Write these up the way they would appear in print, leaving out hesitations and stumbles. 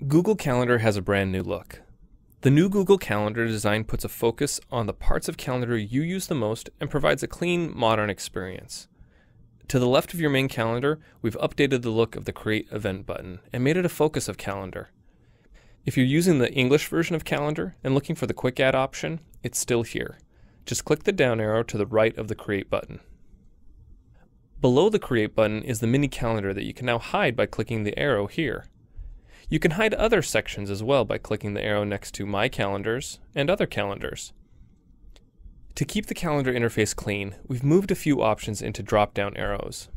Google Calendar has a brand new look. The new Google Calendar design puts a focus on the parts of Calendar you use the most and provides a clean, modern experience. To the left of your main calendar, we've updated the look of the Create Event button and made it a focus of Calendar. If you're using the English version of Calendar and looking for the Quick Add option, it's still here. Just click the down arrow to the right of the Create button. Below the Create button is the mini calendar that you can now hide by clicking the arrow here. You can hide other sections as well by clicking the arrow next to My Calendars and Other Calendars. To keep the calendar interface clean, we've moved a few options into drop-down arrows.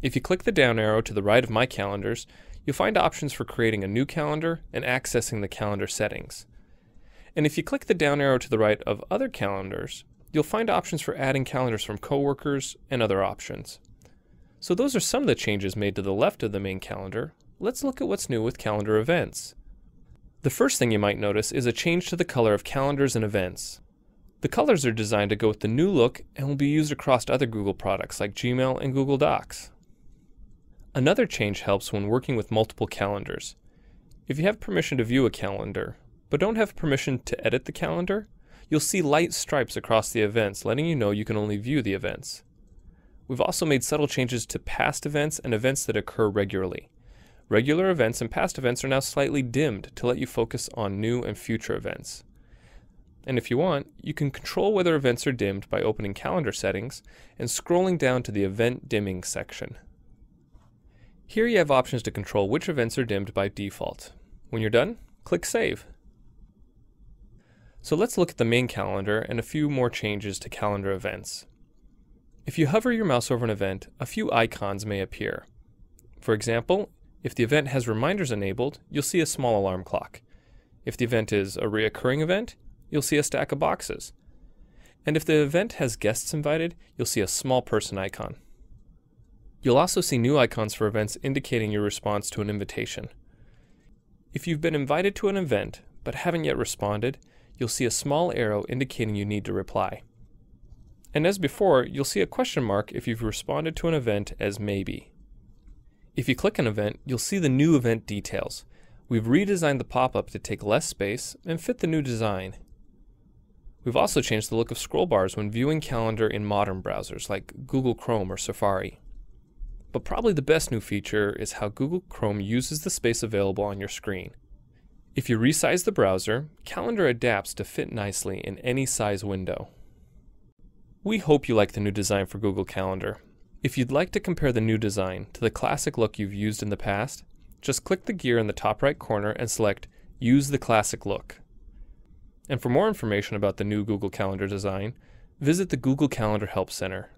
If you click the down arrow to the right of My Calendars, you'll find options for creating a new calendar and accessing the calendar settings. And if you click the down arrow to the right of Other Calendars, you'll find options for adding calendars from coworkers and other options. So those are some of the changes made to the left of the main calendar. Let's look at what's new with calendar events. The first thing you might notice is a change to the color of calendars and events. The colors are designed to go with the new look and will be used across other Google products like Gmail and Google Docs. Another change helps when working with multiple calendars. If you have permission to view a calendar, but don't have permission to edit the calendar, you'll see light stripes across the events letting you know you can only view the events. We've also made subtle changes to past events and events that occur regularly. Regular events and past events are now slightly dimmed to let you focus on new and future events. And if you want, you can control whether events are dimmed by opening Calendar Settings and scrolling down to the Event Dimming section. Here you have options to control which events are dimmed by default. When you're done, click Save. So let's look at the main calendar and a few more changes to calendar events. If you hover your mouse over an event, a few icons may appear. For example, if the event has reminders enabled, you'll see a small alarm clock. If the event is a reoccurring event, you'll see a stack of boxes. And if the event has guests invited, you'll see a small person icon. You'll also see new icons for events indicating your response to an invitation. If you've been invited to an event but haven't yet responded, you'll see a small arrow indicating you need to reply. And as before, you'll see a question mark if you've responded to an event as maybe. If you click an event, you'll see the new event details. We've redesigned the pop-up to take less space and fit the new design. We've also changed the look of scroll bars when viewing calendar in modern browsers like Google Chrome or Safari. But probably the best new feature is how Google Chrome uses the space available on your screen. If you resize the browser, Calendar adapts to fit nicely in any size window. We hope you like the new design for Google Calendar. If you'd like to compare the new design to the classic look you've used in the past, just click the gear in the top right corner and select Use the Classic Look. And for more information about the new Google Calendar design, visit the Google Calendar Help Center.